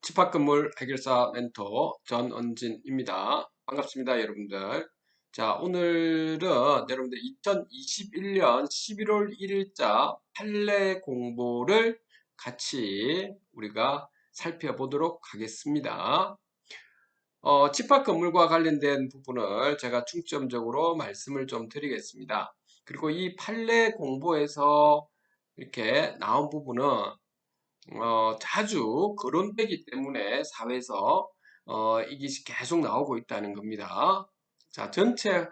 집합건물 해결사 멘토 전은진입니다. 반갑습니다, 여러분들. 자, 오늘은 여러분들 2021년 11월 1일자 판례 공보를 같이 우리가 살펴보도록 하겠습니다. 집합건물과 관련된 부분을 제가 중점적으로 말씀을 좀 드리겠습니다. 그리고 이 판례 공보에서 이렇게 나온 부분은 자주 거론되기 때문에 사회에서 이게 계속 나오고 있다는 겁니다. 자, 전체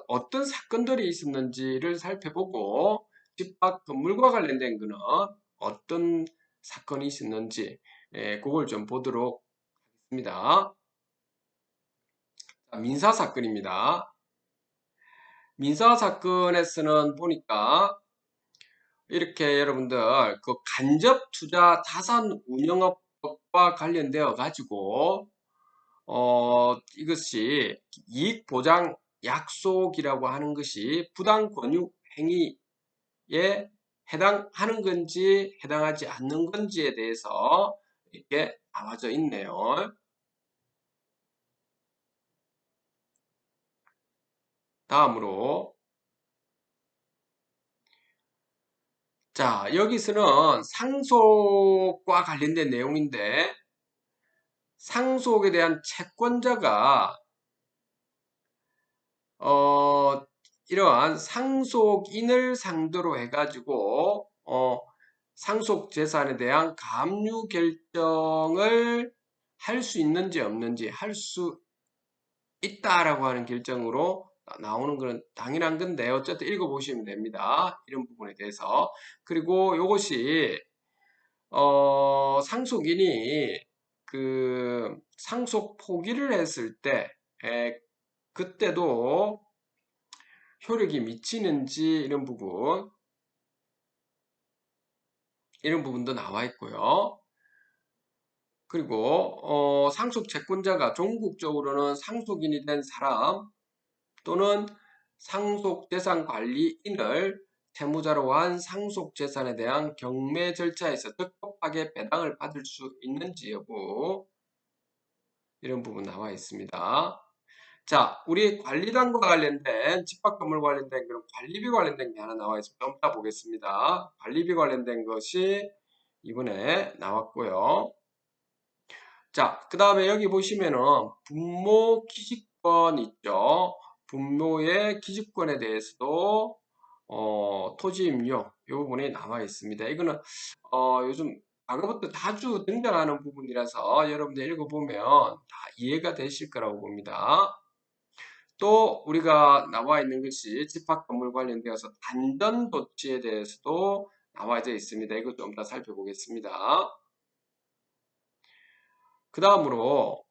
어떤 사건들이 있었는지를 살펴보고 집합 건물과 관련된 거는 어떤 사건이 있었는지 그걸 좀 보도록 하겠습니다. 자, 민사 사건입니다. 민사 사건에서는 보니까 이렇게 여러분들 간접 투자 자산 운영업법과 관련되어 가지고 이것이 이익 보장 약속이라고 하는 것이 부당 권유 행위에 해당하는 건지 해당하지 않는 건지에 대해서 이렇게 나와져 있네요. 다음으로 자, 여기서는 상속과 관련된 내용인데 상속에 대한 채권자가 이러한 상속인을 상대로 해가지고 상속 재산에 대한 감유 결정을 할 수 있는지 없는지 할 수 있다라고 하는 결정으로 나오는 것은 당연한 건데 어쨌든 읽어보시면 됩니다. 이런 부분에 대해서. 그리고 이것이 상속인이 상속 포기를 했을 때 그때도 효력이 미치는지 이런 부분도 나와 있고요. 그리고 상속 채권자가 종국적으로는 상속인이 된 사람 또는 상속재산관리인을 채무자로 한 상속재산에 대한 경매 절차에서 적법하게 배당을 받을 수 있는지 여부 이런 부분 나와 있습니다. 자, 우리 관리단과 관련된 집합건물 관련된 그런 관리비 관련된 게 하나 나와 있습니다. 좀 이따 보겠습니다. 관리비 관련된 것이 이번에 나왔고요. 자, 그 다음에 여기 보시면은 분모 기지권 있죠. 분모의 기지권에 대해서도 토지임료 이 부분이 나와 있습니다. 이거는 요즘 과거부터 자주 등장하는 부분이라서 여러분들 읽어보면 다 이해가 되실 거라고 봅니다. 또 우리가 나와 있는 것이 집합건물 관련되어서 단전도치에 대해서도 나와져 있습니다. 이것 좀 더 살펴보겠습니다. 그 다음으로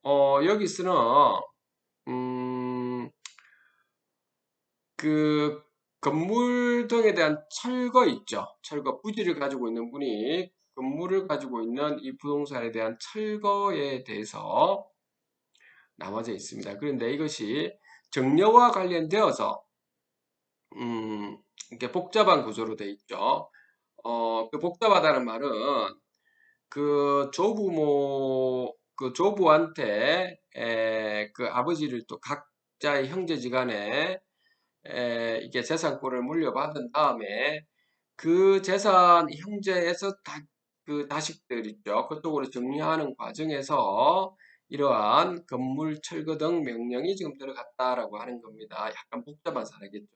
여기서는 그 건물 등에 대한 철거 있죠. 철거 부지를 가지고 있는 분이 건물을 가지고 있는 이 부동산에 대한 철거에 대해서 나와져 있습니다. 그런데 이것이 정려와 관련되어서 이렇게 복잡한 구조로 되어 있죠. 그 복잡하다는 말은 그 조부한테 그 아버지를 또 각자의 형제지간에 이게 재산권을 물려받은 다음에 그 재산 형제에서 그 자식들 있죠. 그쪽으로 정리하는 과정에서 이러한 건물 철거 등 명령이 지금 들어갔다라고 하는 겁니다. 약간 복잡한 사례겠죠.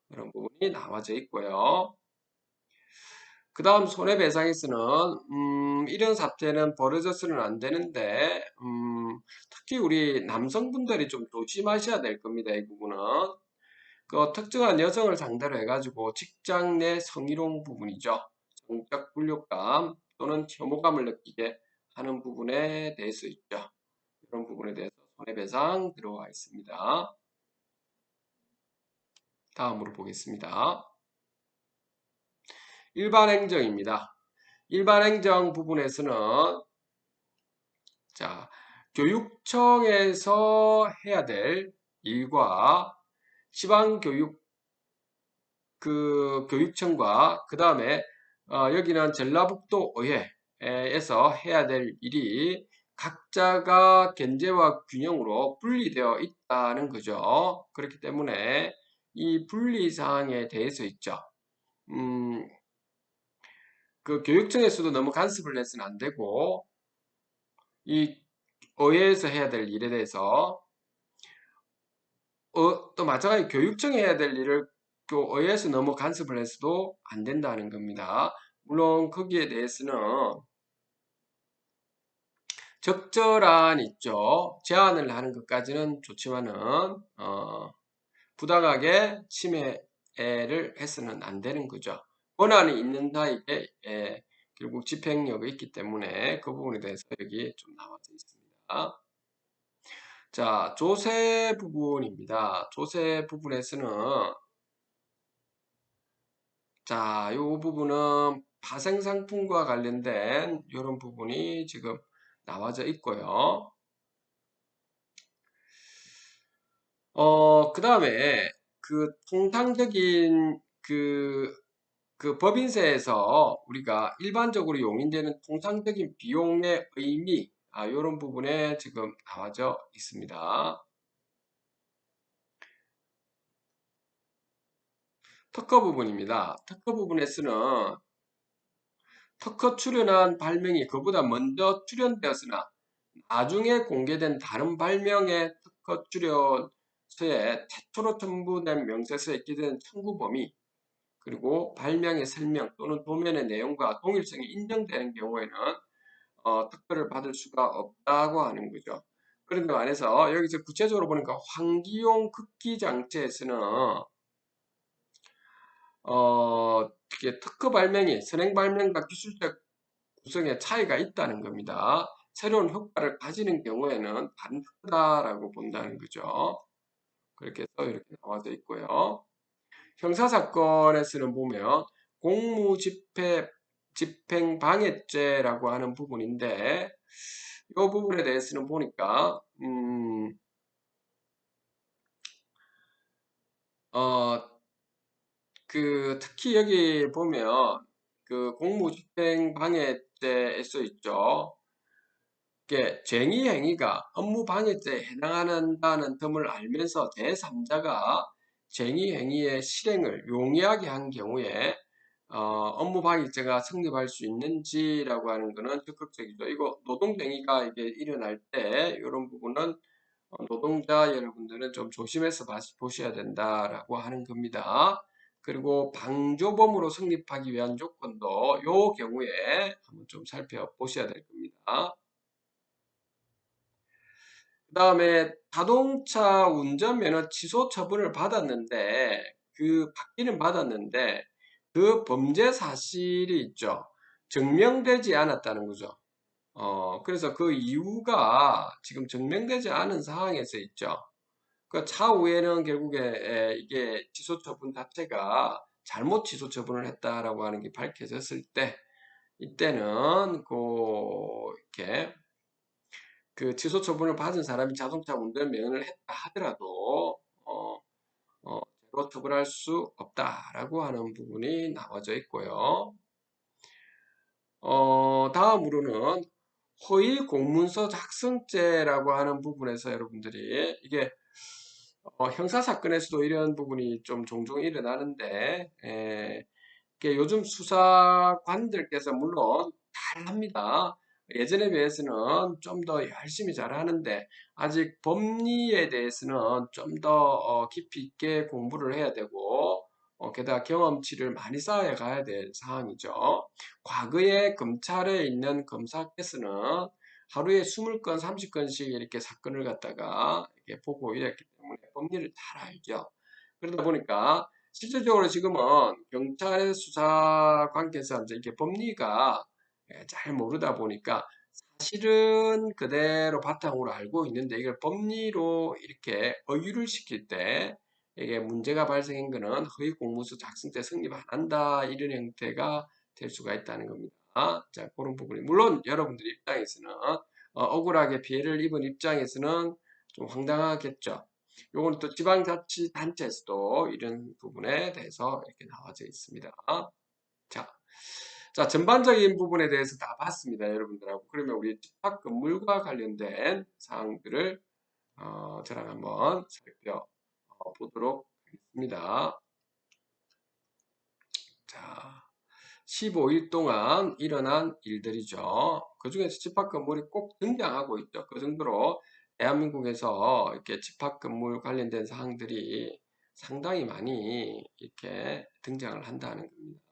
그런 부분이 나와져 있고요. 그 다음 손해배상에서는 이런 사태는 벌어져서는 안 되는데 특히 우리 남성분들이 좀 조심하셔야 될 겁니다. 이 부분은 그 특정한 여성을 상대로 해가지고 직장 내 성희롱 부분이죠. 성적 불욕감 또는 혐오감을 느끼게 하는 부분에 대해서 있죠. 이런 부분에 대해서 손해배상 들어와 있습니다. 다음으로 보겠습니다. 일반행정입니다. 일반행정 부분에서는 자, 교육청에서 해야 될 일과 지방교육 교육청과 그 다음에 여기는 전라북도 의회 에서 해야 될 일이 각자가 견제와 균형으로 분리되어 있다는 거죠. 그렇기 때문에 이 분리 사항에 대해서 있죠. 음, 그 교육청에서도 너무 간섭을 해서는 안 되고, 이 의회에서 해야 될 일에 대해서 또 마찬가지 교육청이 해야 될 일을 또 의회에서 너무 간섭을 해서도 안 된다는 겁니다. 물론 거기에 대해서는 적절한 있죠. 제한을 하는 것까지는 좋지만은 부당하게 침해를 해서는 안 되는 거죠. 권한이 있는 사이에 결국 집행력이 있기 때문에 그 부분에 대해서 여기 좀 나와져 있습니다. 자, 조세 부분입니다. 조세 부분에서는 자, 이 부분은 파생상품과 관련된 이런 부분이 지금 나와져 있고요. 그 다음에 그 통상적인 그 법인세에서 우리가 일반적으로 용인되는 통상적인 비용의 의미, 이런 부분에 지금 나와져 있습니다. 특허 부분입니다. 특허 부분에서는 특허 출연한 발명이 그보다 먼저 출연되었으나 나중에 공개된 다른 발명의 특허 출연서에 최초로 첨부된 명세서에 기재된 청구 범위 그리고 발명의 설명 또는 도면의 내용과 동일성이 인정되는 경우에는 특허를 받을 수가 없다고 하는 거죠. 그런데 말해서 여기서 구체적으로 보니까 환기용 극기 장치에서는 이게 특허 발명이 선행 발명과 기술적 구성에 차이가 있다는 겁니다. 새로운 효과를 가지는 경우에는 다른 특허다라고 본다는 거죠. 그렇게 해서 이렇게 나와져 있고요. 형사사건에서는 보면 공무집행방해죄라고 하는 부분인데 이 부분에 대해서는 보니까 특히 여기 보면 그 공무집행방해죄에서 있죠. 이게 쟁의행위가 업무방해죄에 해당한다는 점을 알면서 제3자가 쟁의행위의 실행을 용이하게 한 경우에 업무방해죄가 성립할 수 있는지라고 하는 것은 적극적이죠. 이거 노동쟁의가 이게 일어날 때 이런 부분은 노동자 여러분들은 좀 조심해서 보셔야 된다라고 하는 겁니다. 그리고 방조범으로 성립하기 위한 조건도 이 경우에 한번 좀 살펴보셔야 될 겁니다. 그 다음에 자동차 운전면허 취소 처분을 받았는데 받기는 받았는데 그 범죄 사실이 있죠. 증명되지 않았다는 거죠. 그래서 그 이유가 지금 증명되지 않은 상황에서 있죠. 그 차후에는 결국에 이게 취소 처분 자체가 잘못 취소 처분을 했다라고 하는 게 밝혀졌을 때 이때는 이렇게 그 취소 처분을 받은 사람이 자동차 운전 면허를 했다 하더라도 죄로 처벌할 수 없다라고 하는 부분이 나와져 있고요. 다음으로는 허위 공문서 작성죄라고 하는 부분에서 여러분들이 이게 형사 사건에서도 이런 부분이 좀 종종 일어나는데 이게 요즘 수사관들께서 물론 잘합니다. 예전에 비해서는 좀 더 열심히 잘하는데 아직 법리에 대해서는 좀 더 깊이 있게 공부를 해야 되고 게다가 경험치를 많이 쌓아 가야 될 상황이죠. 과거에 검찰에 있는 검사께서는 하루에 20건, 30건씩 이렇게 사건을 갖다가 이렇게 보고 이랬기 때문에 법리를 잘 알죠. 그러다 보니까 실질적으로 지금은 경찰의 수사 관계에서 이제 이게 법리가 잘 모르다 보니까 사실은 그대로 바탕으로 알고 있는데 이걸 법리로 이렇게 어유를 시킬 때 이게 문제가 발생한 거는 허위 공문서 작성 때 성립 안 한다 이런 형태가 될 수가 있다는 겁니다. 자, 그런 부분이 물론 여러분들 입장에서는 억울하게 피해를 입은 입장에서는 좀 황당하겠죠. 요거는 또 지방자치단체에서도 이런 부분에 대해서 이렇게 나와져 있습니다. 자, 자, 전반적인 부분에 대해서 다 봤습니다, 여러분들하고. 그러면 우리 집합 건물과 관련된 사항들을 저랑 한번 살펴보도록 하겠습니다. 자, 15일 동안 일어난 일들이죠. 그 중에서 집합 건물이 꼭 등장하고 있죠. 그 정도로 대한민국에서 이렇게 집합 건물 관련된 사항들이 상당히 많이 이렇게 등장을 한다는 겁니다.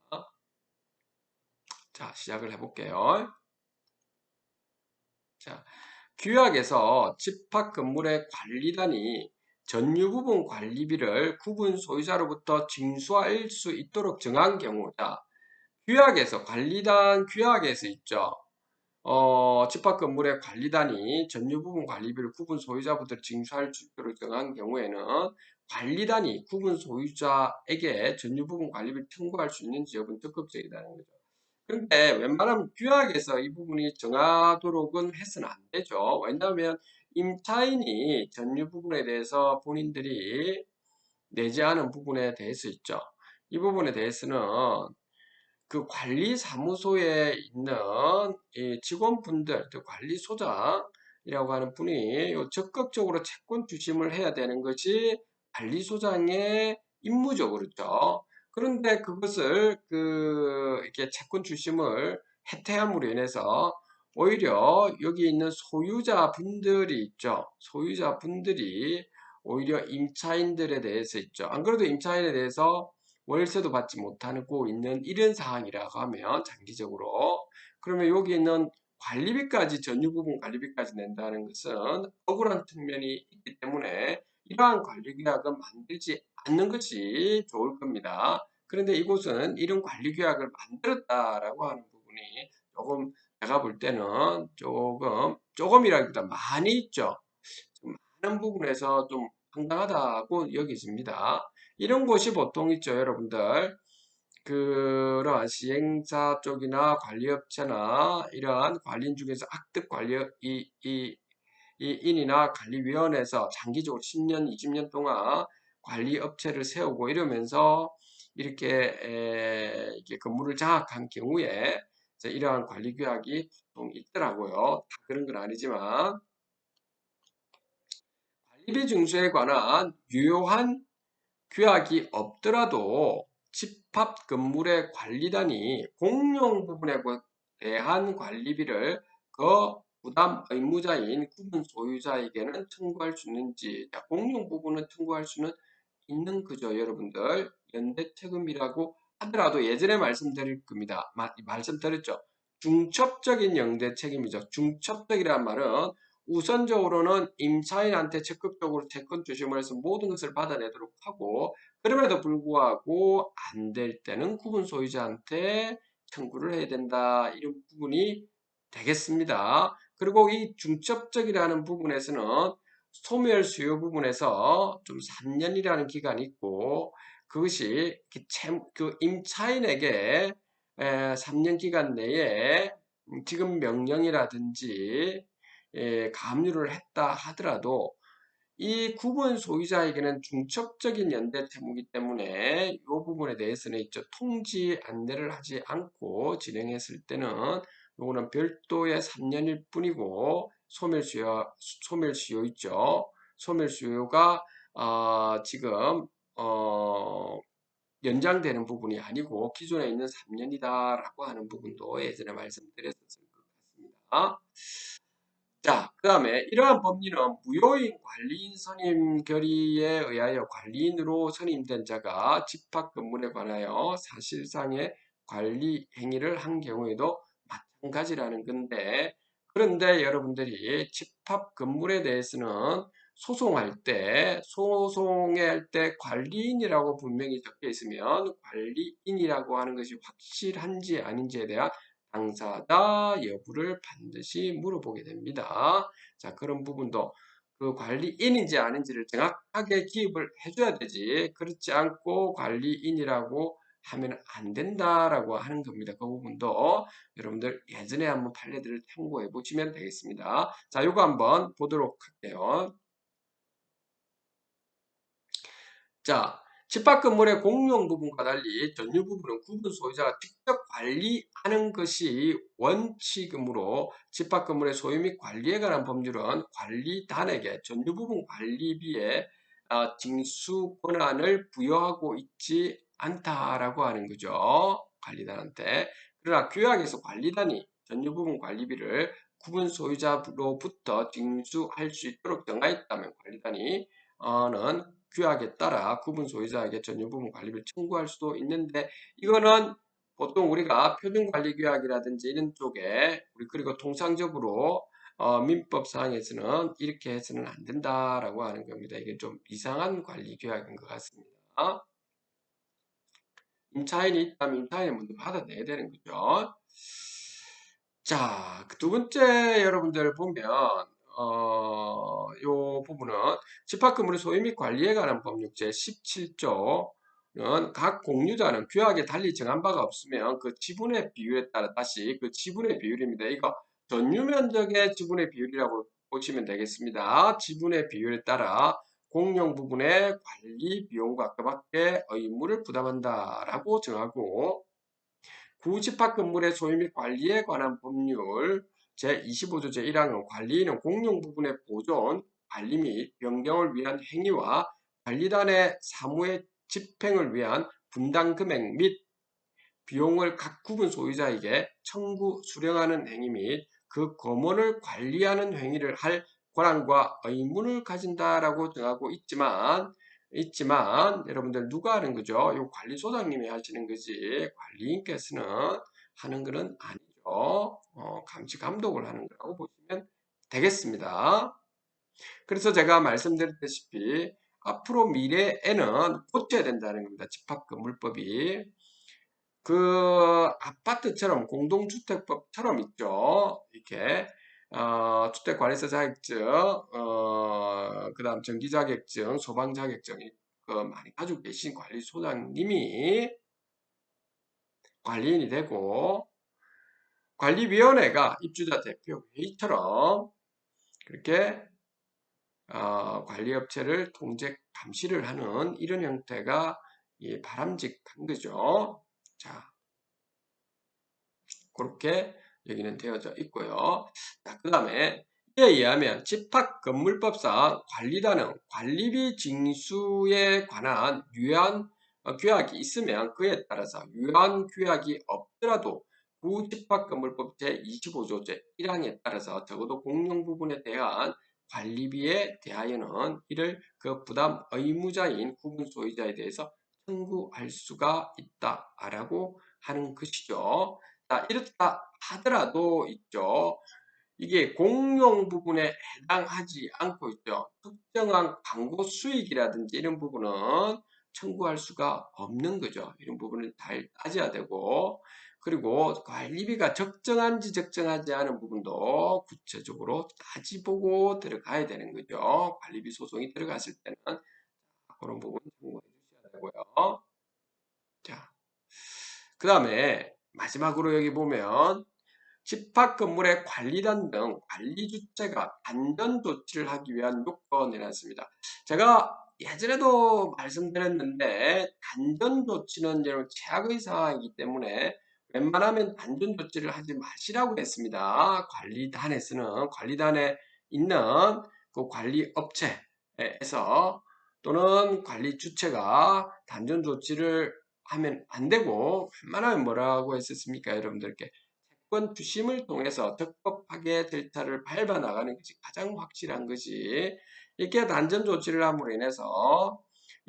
자, 시작을 해볼게요. 자, 규약에서 집합 건물의 관리단이 전유 부분 관리비를 구분 소유자로부터 징수할 수 있도록 정한 경우다. 규약에서 관리단 규약에서 있죠. 집합 건물의 관리단이 전유 부분 관리비를 구분 소유자부터 징수할 수 있도록 정한 경우에는 관리단이 구분 소유자에게 전유 부분 관리비를 청구할 수 있는지 여부는 적극적이라는 거죠. 그런데 웬만하면 규약에서 이 부분이 정하도록은 해서는 안 되죠. 왜냐하면 임차인이 전유 부분에 대해서 본인들이 내지 않은 부분에 대해서 있죠. 이 부분에 대해서는 그 관리사무소에 있는 이 직원분들, 관리소장이라고 하는 분이 적극적으로 채권 주심을 해야 되는 것이 관리소장의 임무죠, 그렇죠? 그런데 그것을 이렇게 채권 주심을 해태함으로 인해서 오히려 여기 있는 소유자분들이 있죠. 소유자분들이 오히려 임차인들에 대해서 있죠. 안 그래도 임차인에 대해서 월세도 받지 못하고 있는 이런 상황이라고 하면 장기적으로 그러면 여기 있는 관리비까지 전유 부분 관리비까지 낸다는 것은 억울한 측면이 있기 때문에 이러한 관리규약은 만들지 않는 것이 좋을 겁니다. 그런데 이곳은 이런 관리규약을 만들었다라고 하는 부분이 조금 제가 볼 때는 조금이라기보다 많이 있죠. 많은 부분에서 좀 황당하다고 여겨집니다. 이런 곳이 보통 있죠, 여러분들. 그러한 시행사 쪽이나 관리업체나 이러한 관리인 중에서 악덕 인이나 관리위원회에서 장기적으로 10년, 20년 동안 관리업체를 세우고 이러면서 이렇게 건물을 장악한 경우에 이러한 관리규약이 좀 있더라고요. 다 그런 건 아니지만 관리비 징수에 관한 유효한 규약이 없더라도 집합 건물의 관리단이 공용 부분에 대한 관리비를 그 부담 의무자인 구분 소유자에게는 청구할 수 있는지, 공용 부분은 청구할 수는 있는 거죠, 여러분들. 연대책임이라고 하더라도 예전에 말씀드릴 겁니다. 말씀드렸죠. 중첩적인 연대책임이죠. 중첩적이란 말은 우선적으로는 임차인한테 적극적으로 채권 주심을 해서 모든 것을 받아내도록 하고 그럼에도 불구하고 안 될 때는 구분 소유자한테 청구를 해야 된다. 이런 부분이 되겠습니다. 그리고 이 중첩적이라는 부분에서는 소멸 수요 부분에서 좀 3년이라는 기간이 있고 그것이 그 임차인에게 3년 기간 내에 지금 명령이라든지 가압류를 했다 하더라도 이 구분 소유자에게는 중첩적인 연대 채무이기 때문에 이 부분에 대해서는 통지 안내를 하지 않고 진행했을 때는 요거는 별도의 3년일 뿐이고 소멸수요 있죠. 소멸수요가 지금 연장되는 부분이 아니고 기존에 있는 3년이다라고 하는 부분도 예전에 말씀드렸었을 것 같습니다. 자, 그 다음에 이러한 법리는 무효인 관리인 선임 결의에 의하여 관리인으로 선임된 자가 집합 건물에 관하여 사실상의 관리 행위를 한 경우에도 마찬가지라는 건데 그런데 여러분들이 집합 건물에 대해서는 소송에 할 때 관리인이라고 분명히 적혀 있으면 관리인이라고 하는 것이 확실한지 아닌지에 대한 당사자 여부를 반드시 물어보게 됩니다. 자, 그런 부분도 그 관리인인지 아닌지를 정확하게 기입을 해줘야 되지. 그렇지 않고 관리인이라고 하면 안 된다라고 하는 겁니다. 그 부분도 여러분들 예전에 한번 판례들을 참고해 보시면 되겠습니다. 자, 요거 한번 보도록 할게요. 자, 집합 건물의 공용 부분과 달리 전유 부분은 구분 소유자가 직접 관리하는 것이 원칙이므로 집합 건물의 소유 및 관리에 관한 법률은 관리단에게 전유 부분 관리비에 징수 권한을 부여하고 있지 않다라고 하는 거죠. 관리단한테. 그러나 규약에서 관리단이 전유 부분 관리비를 구분 소유자로부터 징수할 수 있도록 정하였다면 관리단이 는 규약에 따라 구분 소유자에게 전유 부분 관리비를 청구할 수도 있는데 이거는 보통 우리가 표준관리규약이라든지 이런 쪽에 그리고 통상적으로 민법상에서는 이렇게 해서는 안 된다라고 하는 겁니다. 이게 좀 이상한 관리규약인 것 같습니다. 임차인이 있다면 임차인의 먼저 받아내야 되는 거죠. 자, 그 두 번째 여러분들 보면 요 부분은 집합건물의 소유 및 관리에 관한 법률 제17조는 각 공유자는 규약에 달리 정한 바가 없으면 그 지분의 비율에 따라 다시 그 지분의 비율입니다. 이거 전유면적의 지분의 비율이라고 보시면 되겠습니다. 지분의 비율에 따라 공용 부분의 관리 비용과 그밖에 의무를 부담한다라고 정하고 구집합 건물의 소유 및 관리에 관한 법률 제25조 제1항은 관리인은 공용 부분의 보존, 관리 및 변경을 위한 행위와 관리단의 사무의 집행을 위한 분담 금액 및 비용을 각 구분 소유자에게 청구, 수령하는 행위 및 그 검언을 관리하는 행위를 할 권한과 의무를 가진다라고 정하고 있지만 여러분들 누가 하는 거죠? 이 관리소장님이 하시는 거지 관리인께서는 하는 것은 아니죠. 감시 감독을 하는 거라고 보시면 되겠습니다. 그래서 제가 말씀드렸다시피 앞으로 미래에는 고쳐야 된다는 겁니다. 집합건물법이. 그 아파트처럼 공동주택법처럼 있죠. 이렇게 주택관리사 자격증, 그다음 전기 자격증, 소방 자격증이 많이 가지고 계신 관리소장님이 관리인이 되고 관리위원회가 입주자 대표 회의처럼 그렇게 관리업체를 통제 감시를 하는 이런 형태가 바람직한 거죠. 자. 그렇게 여기는 되어져 있고요. 그 다음에 이에 의하면 집합건물법상 관리단은 관리비 징수에 관한 유한 규약이 있으면 그에 따라서 유한 규약이 없더라도 구집합건물법 제25조 제1항에 따라서 적어도 공용 부분에 대한 관리비에 대하여는 이를 그 부담 의무자인 구분 소유자에 대해서 청구할 수가 있다라고 하는 것이죠. 자, 이렇다 하더라도 있죠. 이게 공용 부분에 해당하지 않고 있죠. 특정한 광고 수익이라든지 이런 부분은 청구할 수가 없는 거죠. 이런 부분을 잘 따져야 되고, 그리고 관리비가 적정한지 적정하지 않은 부분도 구체적으로 따지보고 들어가야 되는 거죠. 관리비 소송이 들어갔을 때는 그런 부분 참고해 주셔야 되고요. 자, 그 다음에 마지막으로 여기 보면 집합 건물의 관리단 등 관리 주체가 안전 조치를 하기 위한 요건을 해놨습니다. 제가 예전에도 말씀드렸는데 안전 조치는 여러분 최악의 상황이기 때문에 웬만하면 안전 조치를 하지 마시라고 했습니다. 관리단에 있는 그 관리 업체에서 또는 관리 주체가 안전 조치를 하면 안 되고 웬만하면 뭐라고 했었습니까? 여러분들께 채권 주심을 통해서 적법하게 절차를 밟아 나가는 것이 가장 확실한 것이 이렇게 안전 조치를 함으로 인해서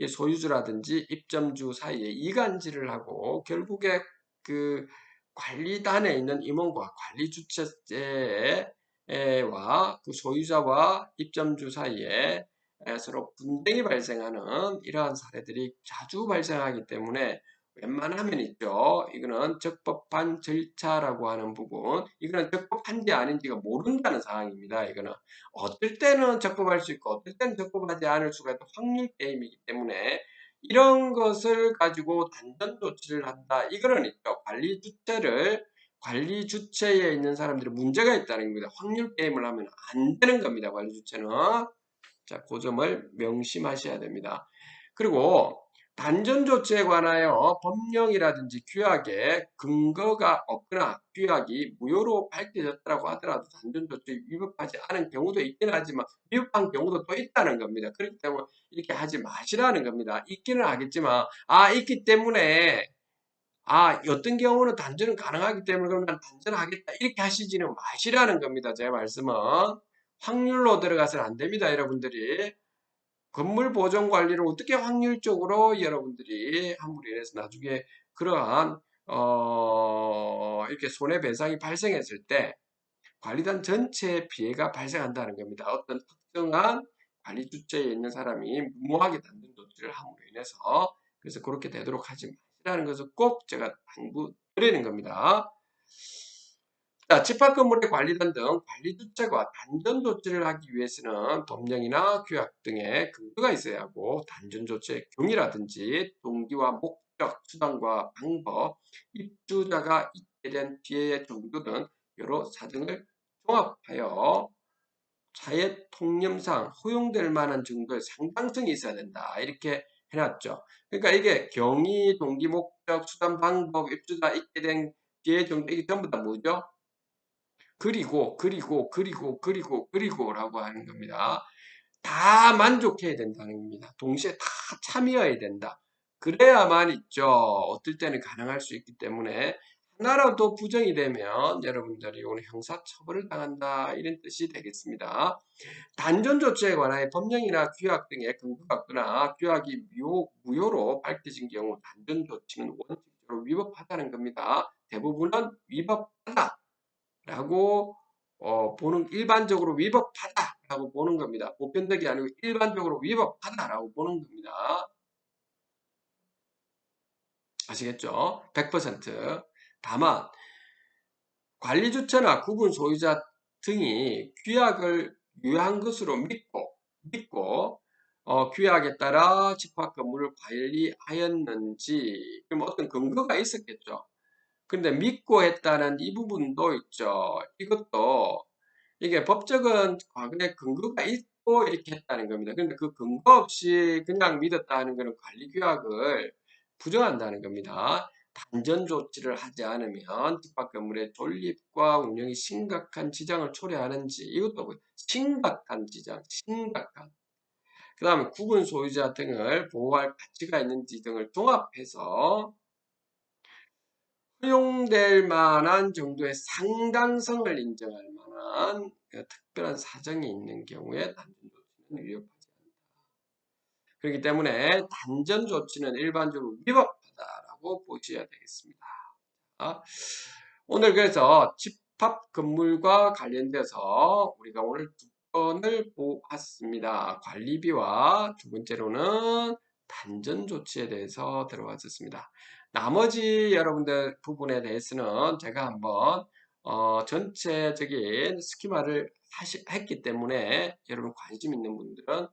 소유주라든지 입점주 사이에 이간질을 하고 결국에 그 관리단에 있는 임원과 관리 주체와 그 소유자와 입점주 사이에 서로 분쟁이 발생하는 이러한 사례들이 자주 발생하기 때문에 웬만하면 있죠. 이거는 적법한 절차라고 하는 부분, 이거는 적법한지 아닌지가 모른다는 상황입니다. 이거는 어떨 때는 적법할 수 있고 어떨 때는 적법하지 않을 수가 있는 확률 게임이기 때문에 이런 것을 가지고 단전 조치를 한다. 이거는 있죠. 관리 주체에 있는 사람들이 문제가 있다는 겁니다. 확률 게임을 하면 안 되는 겁니다. 관리 주체는. 자, 그 점을 명심하셔야 됩니다. 그리고 단전 조치에 관하여 법령이라든지 규약에 근거가 없거나 규약이 무효로 밝혀졌다고 하더라도 단전 조치에 위법하지 않은 경우도 있긴 하지만 위법한 경우도 또 있다는 겁니다. 그렇기 때문에 이렇게 하지 마시라는 겁니다. 있기는 하겠지만 있기 때문에 어떤 경우는 단전은 가능하기 때문에 그럼 난 단전하겠다 이렇게 하시지는 마시라는 겁니다. 제 말씀은 확률로 들어가서는 안 됩니다. 여러분들이 건물 보존 관리를 어떻게 확률적으로 여러분들이 함으로 인해서 나중에 그러한 이렇게 손해배상이 발생했을 때 관리단 전체에 피해가 발생한다는 겁니다. 어떤 특정한 관리 주체에 있는 사람이 무모하게 단전 조치를 함으로 인해서 그래서 그렇게 되도록 하지 마시라는 것을 꼭 제가 당부드리는 겁니다. 자, 집합 건물의 관리단 등 관리 주체가 단전 조치를 하기 위해서는 법령이나 규약 등의 근거가 있어야 하고 단전 조치의 경위라든지 동기와 목적, 수단과 방법, 입주자가 있게 된 피해의 정도 등 여러 사정을 종합하여 차의 통념상 허용될 만한 정도의 상당성이 있어야 된다. 이렇게 해놨죠. 그러니까 이게 경위, 동기, 목적, 수단, 방법, 입주자 있게 된 피해 정도 이게 전부 다 뭐죠? 그리고라고 하는 겁니다. 다 만족해야 된다는 겁니다. 동시에 다 참여해야 된다. 그래야만 있죠. 어떨 때는 가능할 수 있기 때문에 하나라도 부정이 되면 여러분들이 오늘 형사처벌을 당한다 이런 뜻이 되겠습니다. 단전 조치에 관하여 법령이나 규약 등의 근거가 없거나 규약이 무효로 밝혀진 경우 단전 조치는 원칙적으로 위법하다는 겁니다. 대부분은 위법하다. 라고 일반적으로 위법하다라고 보는 겁니다. 보편적이 아니고 일반적으로 위법하다라고 보는 겁니다. 아시겠죠? 100%. 다만 관리주체나 구분 소유자 등이 규약을 유효한 것으로 믿고 규약에 따라 집합 건물을 관리하였는지 그럼 어떤 근거가 있었겠죠. 근데 믿고 했다는 이 부분도 있죠. 이것도 이게 법적은 과거에 근거가 있고 이렇게 했다는 겁니다. 그런데 그 근거 없이 그냥 믿었다 하는 것은 관리규약을 부정한다는 겁니다. 단전 조치를 하지 않으면 집합 건물의 존립과 운영이 심각한 지장을 초래하는지 이것도 심각한 지장, 심각한. 그 다음에 국은 소유자 등을 보호할 가치가 있는지 등을 종합해서 허용될 만한 정도의 상당성을 인정할 만한 특별한 사정이 있는 경우에 단전 조치는 위법하지 않다. 그렇기 때문에 단전 조치는 일반적으로 위법하다라고 보셔야 되겠습니다. 오늘 그래서 집합 건물과 관련돼서 우리가 오늘 두 건을 보았습니다. 관리비와 두 번째로는 단전 조치에 대해서 들어봤었습니다. 나머지 여러분들 부분에 대해서는 제가 한번 전체적인 스키마를 했기 때문에 여러분 관심 있는 분들은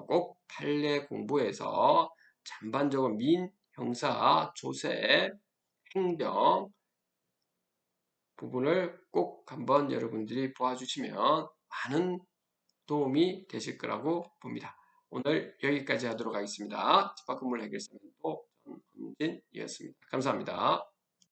꼭 판례 공부해서 전반적으로 민, 형사, 조세, 행정 부분을 꼭 한번 여러분들이 보아주시면 많은 도움이 되실 거라고 봅니다. 오늘 여기까지 하도록 하겠습니다. 집합 건물 해결사는 또 전진이었습니다. 감사합니다.